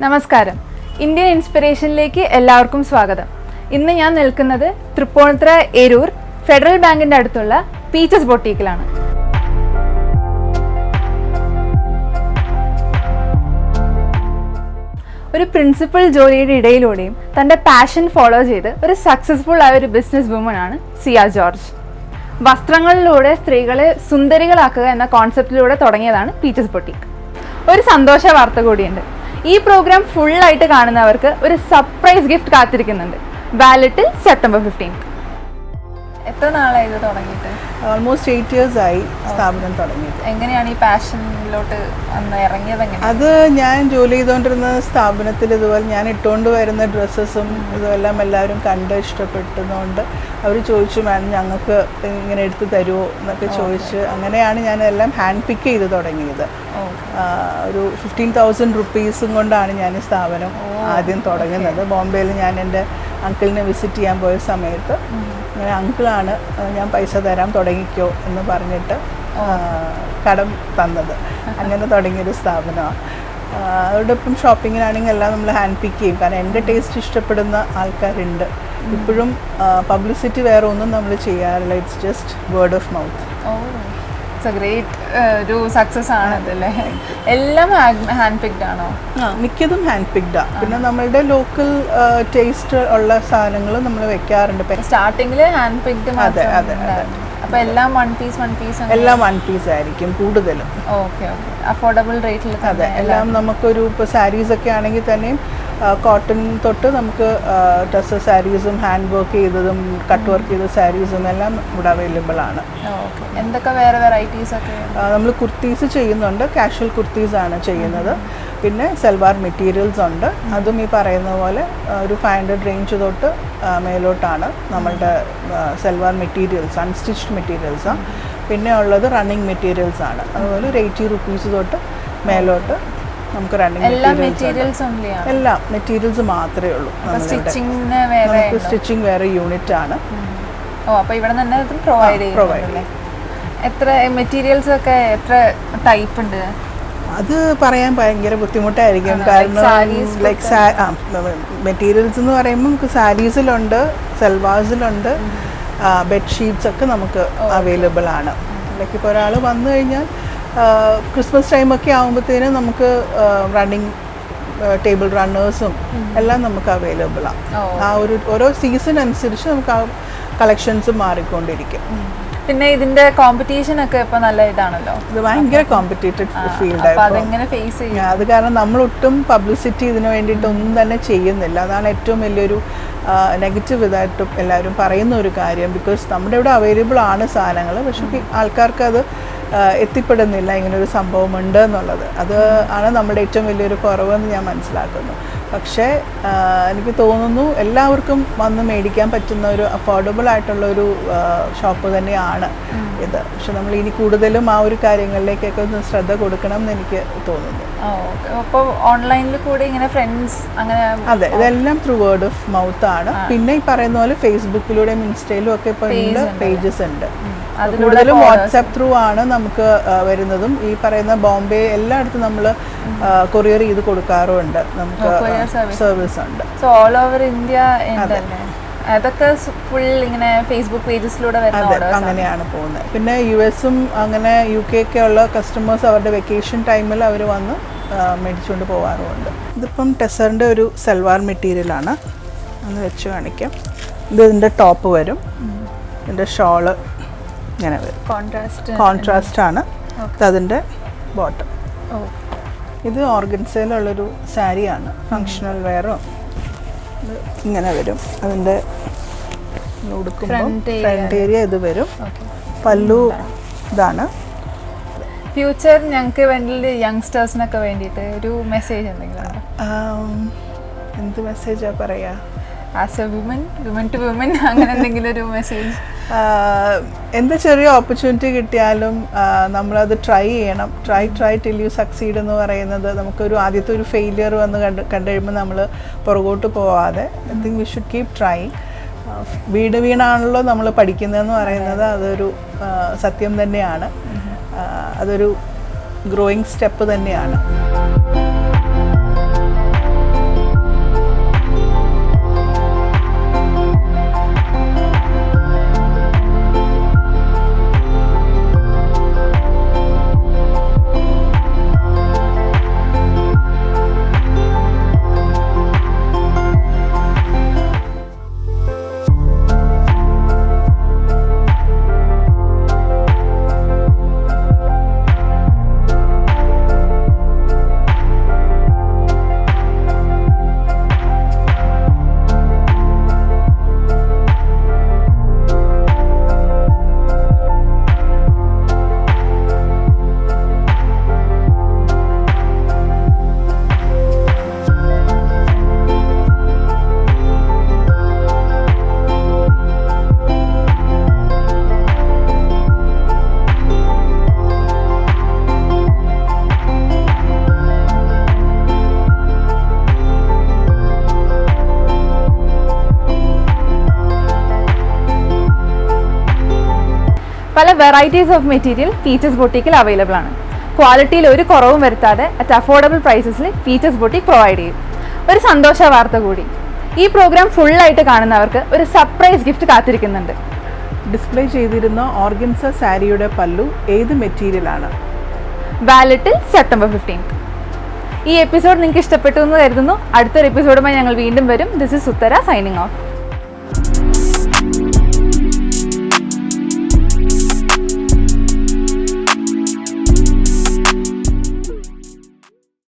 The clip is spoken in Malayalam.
നമസ്കാരം. ഇന്ത്യൻ ഇൻസ്പിറേഷനിലേക്ക് എല്ലാവർക്കും സ്വാഗതം. ഇന്ന് ഞാൻ നിൽക്കുന്നത് തൃപ്പൂണിത്തുറ എരൂർ ഫെഡറൽ ബാങ്കിൻ്റെ അടുത്തുള്ള പീച്ചസ് ബൊട്ടീക്കിലാണ്. ഒരു പ്രിൻസിപ്പൽ ജോലിയുടെ ഇടയിലൂടെയും തൻ്റെ പാഷൻ ഫോളോ ചെയ്ത് ഒരു സക്സസ്ഫുൾ ആയ ഒരു ബിസിനസ് വുമൺ ആണ് സിയ ജോർജ്. വസ്ത്രങ്ങളിലൂടെ സ്ത്രീകളെ സുന്ദരികളാക്കുക എന്ന കോൺസെപ്റ്റിലൂടെ തുടങ്ങിയതാണ് പീച്ചസ് ബൊട്ടീക്ക്. ഒരു സന്തോഷ വാർത്ത കൂടിയുണ്ട്. ഈ പ്രോഗ്രാം ഫുള്ളായിട്ട് കാണുന്നവർക്ക് ഒരു സർപ്രൈസ് ഗിഫ്റ്റ് കാത്തിരിക്കുന്നുണ്ട്. വാലറ്റിൽ സെപ്റ്റംബർ 15. എത്ര നാളായി ഇത് തുടങ്ങിയിട്ട്? ഓൾമോസ്റ്റ് 8 years ആയി സ്ഥാപനം തുടങ്ങിയിട്ട്. എങ്ങനെയാണ് ഈ പാഷനിലോട്ട് ഇറങ്ങിയത്? അത് ഞാൻ ജോലി ചെയ്തുകൊണ്ടിരുന്ന സ്ഥാപനത്തിൽ ഇതുപോലെ ഞാൻ ഇട്ടുകൊണ്ട് വരുന്ന ഡ്രസ്സസും ഇതെല്ലാം എല്ലാവരും കണ്ട് ഇഷ്ടപ്പെട്ടതുകൊണ്ട് അവർ ചോദിച്ചു, മാം ഞങ്ങൾക്ക് ഇങ്ങനെ എടുത്ത് തരുമോ എന്നൊക്കെ ചോദിച്ച് അങ്ങനെയാണ് ഞാനെല്ലാം ഹാൻഡ് പിക്ക് ചെയ്ത് തുടങ്ങിയത്. ഒരു 15,000 rupees കൊണ്ടാണ് ഞാൻ ഈ സ്ഥാപനം ആദ്യം തുടങ്ങുന്നത്. ബോംബെയിൽ ഞാൻ എൻ്റെ അങ്കിളിനെ വിസിറ്റ് ചെയ്യാൻ പോയ സമയത്ത് അങ്ങനെ അങ്കിളാണ് ഞാൻ പൈസ തരാം തുടങ്ങിക്കോ എന്ന് പറഞ്ഞിട്ട് കടം തന്നത്. അങ്ങനെ തുടങ്ങിയൊരു സ്ഥാപനമാണ്. അതോടൊപ്പം ഷോപ്പിങ്ങിനാണെങ്കിൽ എല്ലാം നമ്മൾ ഹാൻഡ് പിക്ക് ചെയ്യും. കാരണം എൻ്റെ ടേസ്റ്റ് ഇഷ്ടപ്പെടുന്ന ആൾക്കാരുണ്ട്. ഇപ്പോഴും പബ്ലിസിറ്റി വേറെ ഒന്നും നമ്മൾ ചെയ്യാറില്ല. It's just word of mouth. ഒരു സക്സസ് ആണതല്ലേ? എല്ലാം ഹാൻഡ് പിക്ഡ് ആണോ? മിക്കതും ഹാൻഡ് പിക്ഡാണ്. പിന്നെ നമ്മളുടെ ലോക്കൽ ടേസ്റ്റ് ഉള്ള സാധനങ്ങൾ നമ്മൾ വെക്കാറുണ്ട്. സ്റ്റാർട്ടിങ്ങിൽ ഹാൻഡ് പിക്ഡ്. അതെ അതെ. അപ്പോൾ എല്ലാം വൺ പീസ് എല്ലാം വൺ പീസ് ആയിരിക്കും കൂടുതലും. ഓക്കെ. അഫോർഡബിൾ റേറ്റിൽ. അതെ. എല്ലാം നമുക്കൊരു ഇപ്പോൾ സാരീസ് ഒക്കെ ആണെങ്കിൽ തന്നെയും കോട്ടൺ തൊട്ട് നമുക്ക് ഡ്രസ്സ് സാരീസും ഹാൻഡ് വർക്ക് ചെയ്തതും കട്ട് വർക്ക് ചെയ്ത സാരീസും എല്ലാം ഇവിടെ അവൈലബിൾ ആണ്. എന്തൊക്കെ വേറെ വെറൈറ്റീസ് ഒക്കെ? നമ്മൾ കുർത്തീസ് ചെയ്യുന്നുണ്ട്. കാഷ്വൽ കുർത്തീസാണ് ചെയ്യുന്നത്. പിന്നെ സൽവാർ മെറ്റീരിയൽസ് ഉണ്ട്. അതും ഈ പറയുന്ന പോലെ ഒരു 500 റേഞ്ച് തൊട്ട് മേലോട്ടാണ് നമ്മളുടെ സൽവാർ മെറ്റീരിയൽസ്, അൺസ്റ്റിച്ച്ഡ് മെറ്റീരിയൽസാണ്. പിന്നെ ഉള്ളത് റണ്ണിങ് മെറ്റീരിയൽസ് ആണ്. അതുപോലെ ഒരു 80 rupees തൊട്ട് മേലോട്ട് നമുക്ക് റണ്ണിങ് എല്ലാം മെറ്റീരിയൽസ് മാത്രമേ ഉള്ളൂ. നമുക്ക് സ്റ്റിച്ചിങ് വേറെ യൂണിറ്റ് ആണ്. എത്ര മെറ്റീരിയൽസ് ഒക്കെ എത്ര ടൈപ്പ് ഉണ്ട്? അത് പറയാൻ ഭയങ്കര ബുദ്ധിമുട്ടായിരിക്കും. കാരണം മെറ്റീരിയൽസ് എന്ന് പറയുമ്പോൾ നമുക്ക് സാരീസിലുണ്ട്, സൽവാസിലുണ്ട്, ബെഡ്ഷീറ്റ്സ് ഒക്കെ നമുക്ക് അവൈലബിൾ ആണ്. ലൈക്ക് ഇപ്പോൾ ഒരാൾ വന്നു കഴിഞ്ഞാൽ ക്രിസ്മസ് ടൈമൊക്കെ ആകുമ്പോഴത്തേനും നമുക്ക് റണ്ണിങ് ടേബിൾ റണ്ണേഴ്സും എല്ലാം നമുക്ക് അവൈലബിളാണ്. ആ ഒരു ഓരോ സീസൺ അനുസരിച്ച് നമുക്ക് ആ കളക്ഷൻസ് മാറിക്കൊണ്ടിരിക്കും. പിന്നെ ഇതിന്റെ കോമ്പറ്റീഷൻ ഒക്കെ ഇപ്പൊ നല്ല ഇതാണല്ലോ. ഇത് ഭയങ്കര കോമ്പറ്റീറ്റീവ് ഫീൽഡാണ്. അത് കാരണം നമ്മളൊട്ടും പബ്ലിസിറ്റി ഇതിന് വേണ്ടിയിട്ട് ഒന്നും തന്നെ ചെയ്യുന്നില്ല. അതാണ് ഏറ്റവും വലിയൊരു നെഗറ്റീവ് ഇതായിട്ടും എല്ലാവരും പറയുന്ന ഒരു കാര്യം. ബിക്കോസ് നമ്മുടെ ഇവിടെ അവൈലബിൾ ആണ് സാധനങ്ങൾ, പക്ഷേ ആൾക്കാർക്ക് അത് എത്തിപ്പെടുന്നില്ല ഇങ്ങനൊരു സംഭവം ഉണ്ട് എന്നുള്ളത്. അത് ആണ് നമ്മുടെ ഏറ്റവും വലിയൊരു കുറവെന്ന് ഞാൻ മനസ്സിലാക്കുന്നു. പക്ഷേ എനിക്ക് തോന്നുന്നു എല്ലാവർക്കും വന്ന് മേടിക്കാൻ പറ്റുന്ന ഒരു അഫോർഡബിൾ ആയിട്ടുള്ളൊരു ഷോപ്പ് തന്നെയാണ് ഇത്. പക്ഷെ നമ്മൾ ഇനി കൂടുതലും ആ ഒരു കാര്യങ്ങളിലേക്കൊക്കെ ഒന്ന് ശ്രദ്ധ കൊടുക്കണം എന്ന് എനിക്ക് തോന്നുന്നു. അപ്പോൾ ഓൺലൈനിൽ കൂടി ഇങ്ങനെ ഫ്രണ്ട്സ് അങ്ങനെ? അതെ, ഇതെല്ലാം ത്രൂ വേർഡ് ഓഫ് മൗത്ത് ആണ്. പിന്നെ ഈ പറയുന്ന പോലെ ഫേസ്ബുക്കിലൂടെയും ഇൻസ്റ്റയിലും ഒക്കെ ഇപ്പോൾ ഉണ്ട്, പേജസ് ഉണ്ട്. കൂടുതലും വാട്സാപ്പ് ത്രൂ ആണ് നമുക്ക് വരുന്നതും. ഈ പറയുന്ന ബോംബെ എല്ലായിടത്തും നമ്മൾ കൊറിയർ ചെയ്ത് കൊടുക്കാറുണ്ട്. നമുക്ക് സർവീസ് ഉണ്ട്. സോ ഓൾ ഓവർ ഇന്ത്യ ഉണ്ടല്ലേ? അതൊക്കെ ഫുൾ ഇങ്ങനെ ഫേസ്ബുക്ക് പേജസിലൂടെ അങ്ങനെയാണ് പോകുന്നത്. പിന്നെ US-ഉം അങ്ങനെ UK ഒക്കെ ഉള്ള കസ്റ്റമേഴ്സ് അവരുടെ വെക്കേഷൻ ടൈമിൽ അവർ വന്ന് മേടിച്ചുകൊണ്ട് പോകാറുമുണ്ട്. ഇതിപ്പം ടെസറിൻ്റെ ഒരു സൽവാർ മെറ്റീരിയലാണ്. ഒന്ന് വെച്ച് കാണിക്കാം. ഇത് ഇതിൻ്റെ ടോപ്പ് വരും, ഇതിൻ്റെ ഷോള് ഇങ്ങനെ വരും. കോൺട്രാസ്റ്റ് ആണ്. അതിൻ്റെ ബോട്ടം. ഇത് ഓർഗൻസയിലുള്ളൊരു സാരിയാണ്. ഫങ്ഷണൽ വെയറും ഇങ്ങനെ വരും. അതിൻ്റെ ഉടുക്കുമ്പോൾ ഫ്രണ്ട് ഏരിയ ഇത് വരും. പല്ലു ഇതാണ്. ഫ്യൂച്ചർ ഞങ്ങൾക്ക് വേണ്ടി യങ്സ്റ്റേഴ്സിനൊക്കെ വേണ്ടിയിട്ട് ഒരു മെസ്സേജ് എന്തെങ്കിലും? എന്ത് മെസ്സേജാണ് പറയുക? As a women to women അങ്ങനെ എന്തെങ്കിലും ഒരു മെസ്സേജ്? എന്ത് ചെറിയ ഓപ്പർച്യൂണിറ്റി കിട്ടിയാലും നമ്മളത് ട്രൈ ചെയ്യണം. ട്രൈ ടിൽ യു സക്സീഡ് എന്ന് പറയുന്നത് നമുക്കൊരു ആദ്യത്തെ ഒരു ഫെയിലിയർ വന്ന് കണ്ടു കഴിയുമ്പോൾ നമ്മൾ പുറകോട്ട് പോവാതെ I think we should keep trying. വീണാണല്ലോ നമ്മൾ പഠിക്കുന്നതെന്ന് പറയുന്നത് അതൊരു സത്യം തന്നെയാണ്. അതൊരു ഗ്രോയിങ് സ്റ്റെപ്പ് തന്നെയാണ്. പല വെറൈറ്റീസ് ഓഫ് മെറ്റീരിയൽ പീച്ചസ് ബൊട്ടീക്കിൽ അവൈലബിൾ ആണ്. ക്വാളിറ്റിയിൽ ഒരു കുറവും വരുത്താതെ അറ്റ് അഫോർഡബിൾ പ്രൈസസിൽ പീച്ചസ് ബൊട്ടീക്ക് പ്രൊവൈഡ് ചെയ്യും. ഒരു സന്തോഷ വാർത്ത കൂടി, ഈ പ്രോഗ്രാം ഫുള്ളായിട്ട് കാണുന്നവർക്ക് ഒരു സർപ്രൈസ് ഗിഫ്റ്റ് കാത്തിരിക്കുന്നുണ്ട്. ഡിസ്പ്ലേ ചെയ്തിരുന്ന ഓർഗൻസ സാരിയുടെ പല്ലു ഏത് മെറ്റീരിയലാണ്? വാലറ്റിൽ സെപ്റ്റംബർ 15. ഈ എപ്പിസോഡ് നിങ്ങൾക്ക് ഇഷ്ടപ്പെട്ടു എന്ന് കരുതുന്നു. അടുത്തൊരു എപ്പിസോഡുമായി ഞങ്ങൾ വീണ്ടും വരും. This is Suthara signing of.